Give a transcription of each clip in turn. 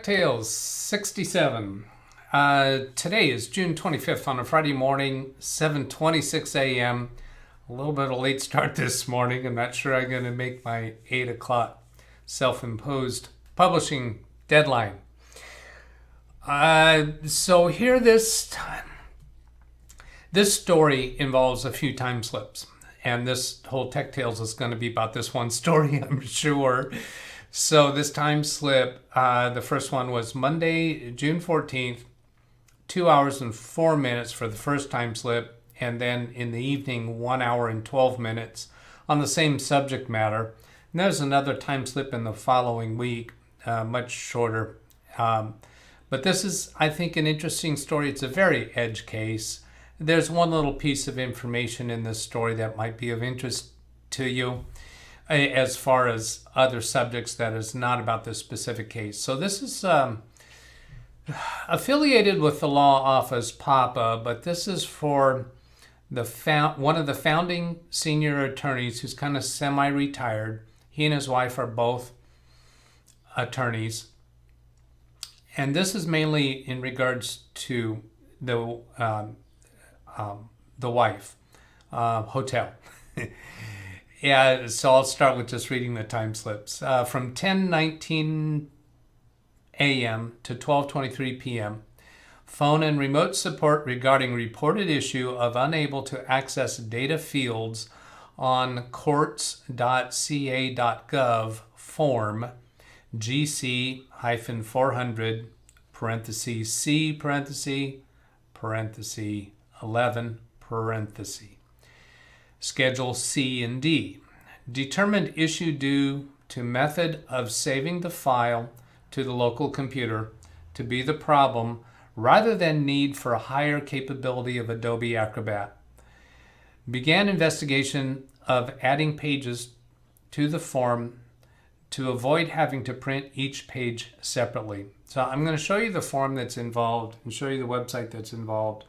Tales 67. Today is June 25th on a Friday morning, 7:26 a.m. A little bit of a late start this morning. I'm not sure I'm going to make my 8 o'clock self-imposed publishing deadline. So here this story involves a few time slips. And this whole Tech Tales is going to be about this one story, I'm sure. So this time slip, the first one was Monday, June 14th, 2 hours and 4 minutes for the first time slip. And then in the evening, 1 hour and 12 minutes on the same subject matter. And there's another time slip in the following week, much shorter. But this is, I think, an interesting story. It's a very edge case. There's one little piece of information in this story that might be of interest to you as far as other subjects that is not about this specific case. So this is affiliated with the law office PAPA, but this is for one of the founding senior attorneys who's kind of semi-retired. He and his wife are both attorneys. And this is mainly in regards to the wife, hotel. Yeah, so I'll start with just reading the time slips. From 10:19 a.m. to 12:23 p.m., phone and remote support regarding reported issue of unable to access data fields on courts.ca.gov form GC-400 parentheses C parentheses 11 parentheses. Schedule C and D. Determined issue due to method of saving the file to the local computer to be the problem rather than need for a higher capability of Adobe Acrobat. Began investigation of adding pages to the form to avoid having to print each page separately. So I'm going to show you the form that's involved and show you the website that's involved.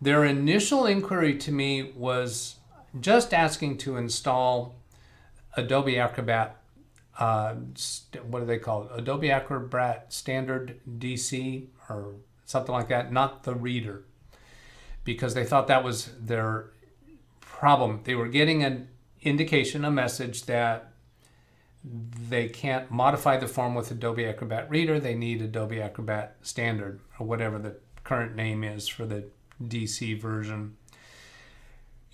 Their initial inquiry to me was just asking to install Adobe Acrobat, what do they call it? Adobe Acrobat Standard DC or something like that, not the reader, because they thought that was their problem. They were getting an indication, a message that they can't modify the form with Adobe Acrobat Reader. They need Adobe Acrobat Standard, or whatever the current name is for the DC version.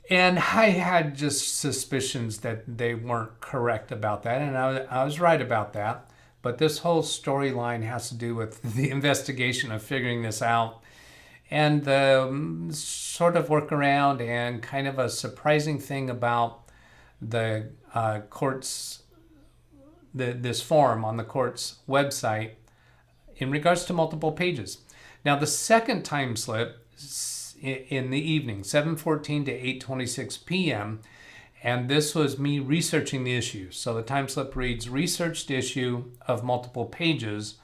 And I had just suspicions that they weren't correct about that, and I was right about that. But this whole storyline has to do with the investigation of figuring this out, and the sort of workaround and kind of a surprising thing about the court's, this form on the court's website in regards to multiple pages. Now the second time slip in the evening, 7:14 to 8:26 p.m., and this was me researching the issue. So the time slip reads, researched issue of multiple pages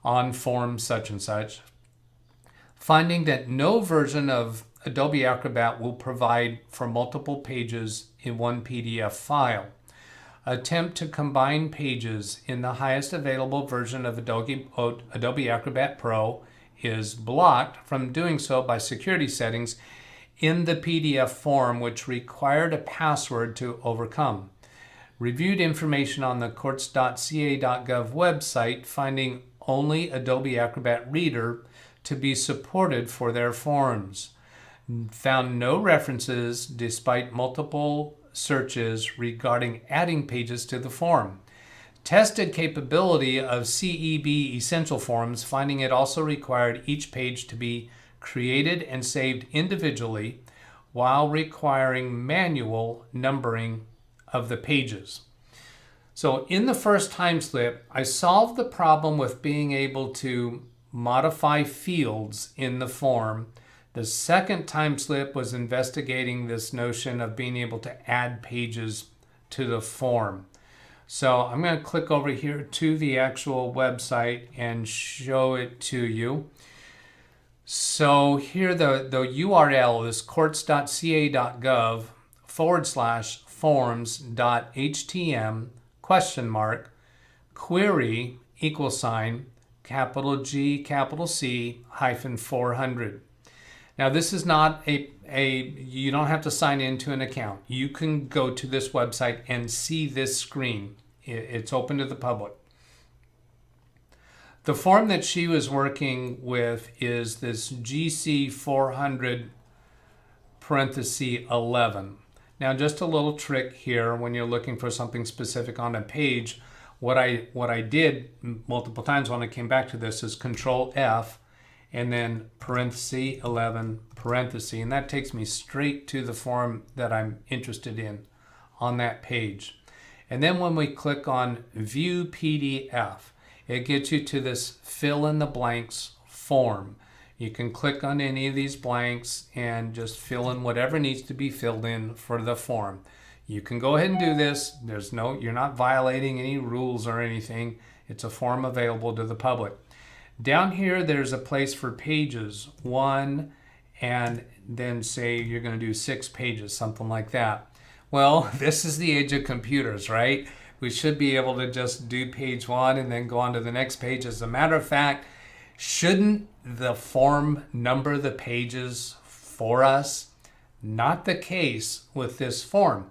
on form such and such, finding that no version of Adobe Acrobat will provide for multiple pages in one PDF file. Attempt to combine pages in the highest available version of Adobe Acrobat Pro is blocked from doing so by security settings in the PDF form, which required a password to overcome. Reviewed information on the courts.ca.gov website, finding only Adobe Acrobat Reader to be supported for their forms. Found no references, despite multiple searches, regarding adding pages to the form. Tested capability of CEB Essential Forms, finding it also required each page to be created and saved individually while requiring manual numbering of the pages. So in the first time slip, I solved the problem with being able to modify fields in the form. The second time slip was investigating this notion of being able to add pages to the form. So I'm going to click over here to the actual website and show it to you. So here the URL is courts.ca.gov/forms.htm ? Query =, capital G, capital C, hyphen 400. Now this is not you don't have to sign into an account. You can go to this website and see this screen. It's open to the public. The form that she was working with is this GC 400 parenthesis 11. Now just a little trick here when you're looking for something specific on a page. What I did multiple times when I came back to this is Control F and then parenthesis 11 parenthesis, and that takes me straight to the form that I'm interested in on that page. And then when we click on View PDF, it gets you to this fill in the blanks form. You can click on any of these blanks and just fill in whatever needs to be filled in for the form. You can go ahead and do this. You're not violating any rules or anything. It's a form available to the public. Down here, there's a place for pages, 1, and then say you're going to do 6 pages, something like that. Well, this is the age of computers, right? We should be able to just do page 1 and then go on to the next page. As a matter of fact, shouldn't the form number the pages for us? Not the case with this form.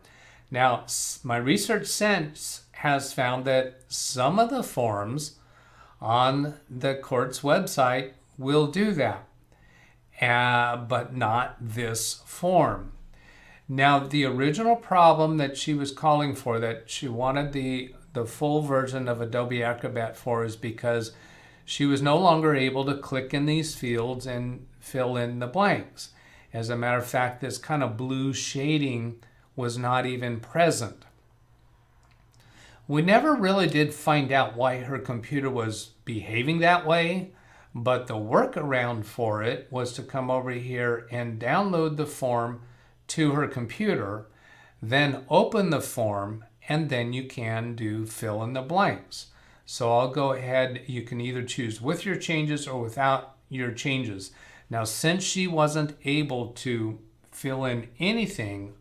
Now, my research since has found that some of the forms on the court's website will do that, but not this form. Now, the original problem that she was calling for, that she wanted the full version of Adobe Acrobat for, is because she was no longer able to click in these fields and fill in the blanks. As a matter of fact, this kind of blue shading was not even present. We never really did find out why her computer was behaving that way, but the workaround for it was to come over here and download the form to her computer, then open the form, and then you can do fill in the blanks. So I'll go ahead, you can either choose with your changes or without your changes. Now, since she wasn't able to fill in anything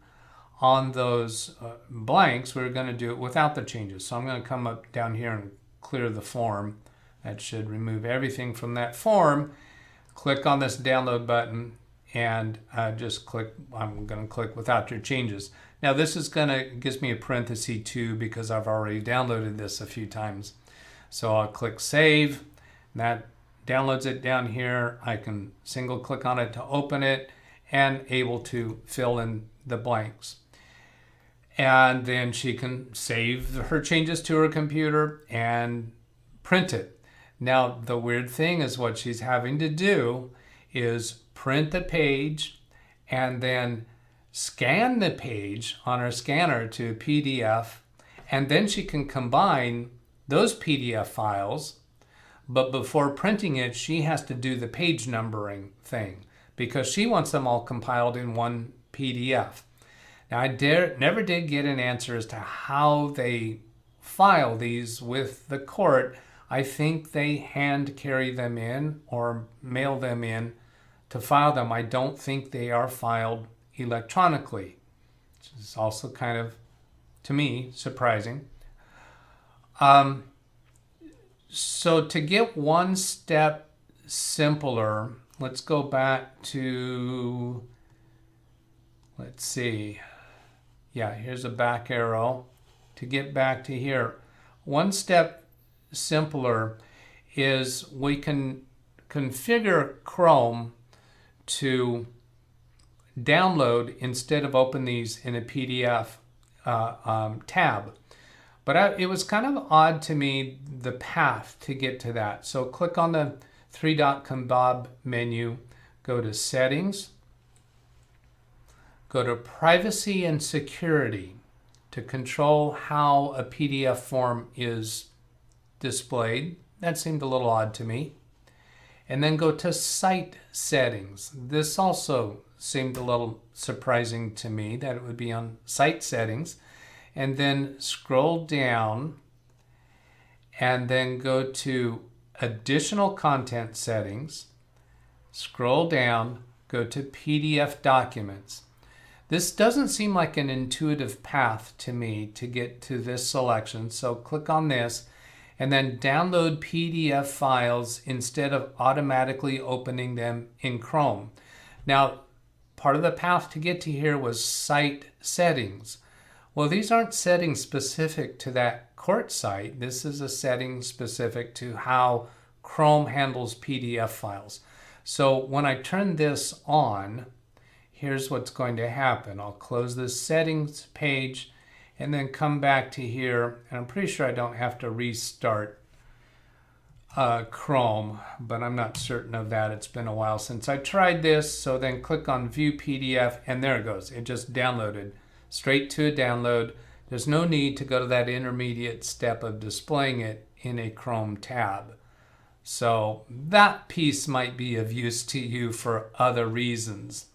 on those blanks, we're going to do it without the changes. So I'm going to come up down here and clear the form. That should remove everything from that form. Click on this download button and just click. I'm going to click without your changes. Now this is gives me a parenthesis 2 because I've already downloaded this a few times. So I'll click save. That downloads it down here. I can single click on it to open it and able to fill in the blanks. And then she can save her changes to her computer and print it. Now, the weird thing is what she's having to do is print the page and then scan the page on her scanner to PDF, and then she can combine those PDF files, but before printing it, she has to do the page numbering thing because she wants them all compiled in one PDF. Now, I never did get an answer as to how they file these with the court. I think they hand carry them in or mail them in to file them. I don't think they are filed electronically, which is also kind of, to me, surprising. So to get one step simpler, let's go back to, let's see. Yeah, here's a back arrow to get back to here. One step simpler is we can configure Chrome to download instead of open these in a PDF tab. But it was kind of odd to me, the path to get to that. So click on the 3-dot kebab menu, go to Settings, go to Privacy and Security to control how a PDF form is displayed. That seemed a little odd to me. And then go to Site Settings. This also seemed a little surprising to me that it would be on Site Settings. And then scroll down and then go to Additional Content Settings. Scroll down, go to PDF Documents. This doesn't seem like an intuitive path to me to get to this selection, so click on this and then download PDF files instead of automatically opening them in Chrome. Now, part of the path to get to here was site settings. Well, these aren't settings specific to that court site. This is a setting specific to how Chrome handles PDF files. So when I turn this on, here's what's going to happen. I'll close this settings page and then come back to here. And I'm pretty sure I don't have to restart Chrome, but I'm not certain of that. It's been a while since I tried this. So then click on View PDF, and there it goes. It just downloaded straight to a download. There's no need to go to that intermediate step of displaying it in a Chrome tab. So that piece might be of use to you for other reasons.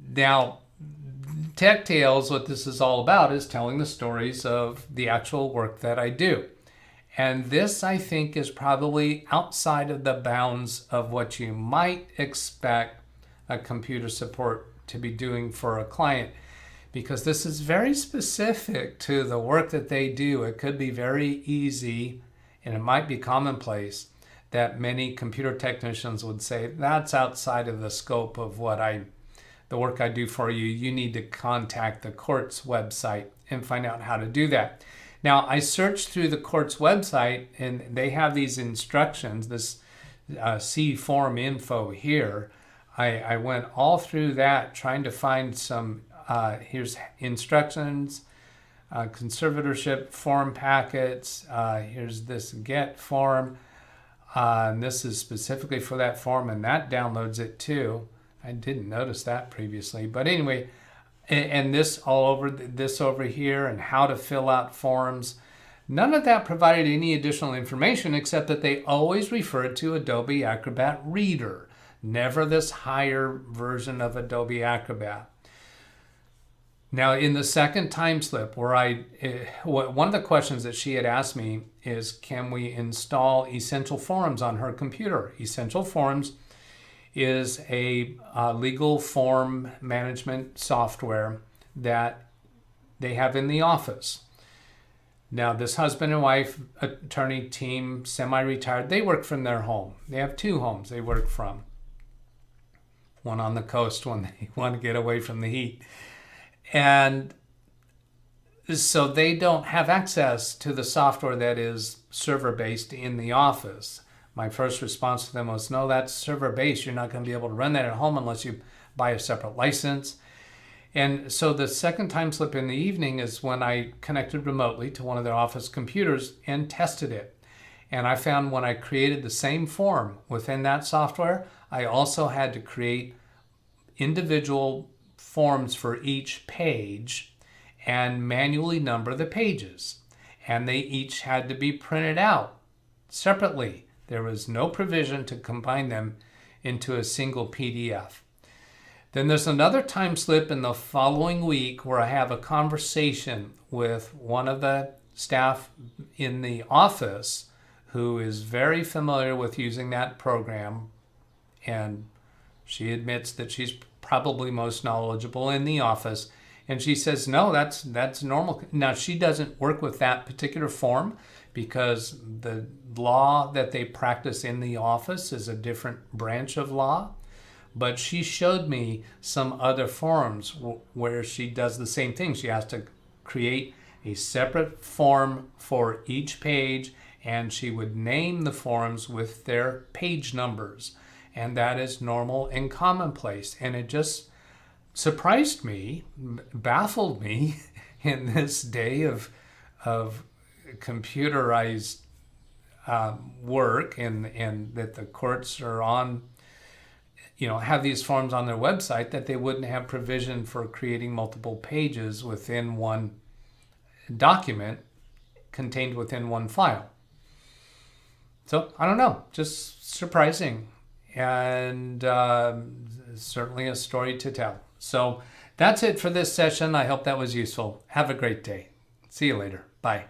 Now, Tech Tales, what this is all about is telling the stories of the actual work that I do. And this, I think, is probably outside of the bounds of what you might expect a computer support to be doing for a client, because this is very specific to the work that they do. It could be very easy, and it might be commonplace, that many computer technicians would say, that's outside of the scope of the work I do for you. You need to contact the court's website and find out how to do that. Now, I searched through the court's website, and they have these instructions, this see form info here. I went all through that trying to find some, here's instructions, conservatorship form packets, here's this get form, and this is specifically for that form, and that downloads it too. I didn't notice that previously, but anyway, and this all over this over here, and how to fill out forms. None of that provided any additional information except that they always referred to Adobe Acrobat Reader, never this higher version of Adobe Acrobat. Now, in the second time slip, where one of the questions that she had asked me is, can we install Essential Forms on her computer? Essential Forms is a legal form management software that they have in the office. Now, this husband and wife attorney team, semi-retired, they work from their home. They have two homes they work from. One on the coast when they want to get away from the heat. And so they don't have access to the software that is server-based in the office. My first response to them was, no, that's server-based. You're not going to be able to run that at home unless you buy a separate license. And so the second time slip in the evening is when I connected remotely to one of their office computers and tested it. And I found when I created the same form within that software, I also had to create individual forms for each page and manually number the pages. And they each had to be printed out separately. There was no provision to combine them into a single PDF. Then there's another time slip in the following week where I have a conversation with one of the staff in the office who is very familiar with using that program, and she admits that she's probably most knowledgeable in the office. And she says, no, that's normal. Now, she doesn't work with that particular form because the law that they practice in the office is a different branch of law. But she showed me some other forms where she does the same thing. She has to create a separate form for each page, and she would name the forms with their page numbers. And that is normal and commonplace. And it just surprised me, baffled me in this day of computerized work, and that the courts are on, have these forms on their website, that they wouldn't have provision for creating multiple pages within one document contained within one file. So I don't know, just surprising, and certainly a story to tell. So that's it for this session. I hope that was useful. Have a great day. See you later. Bye.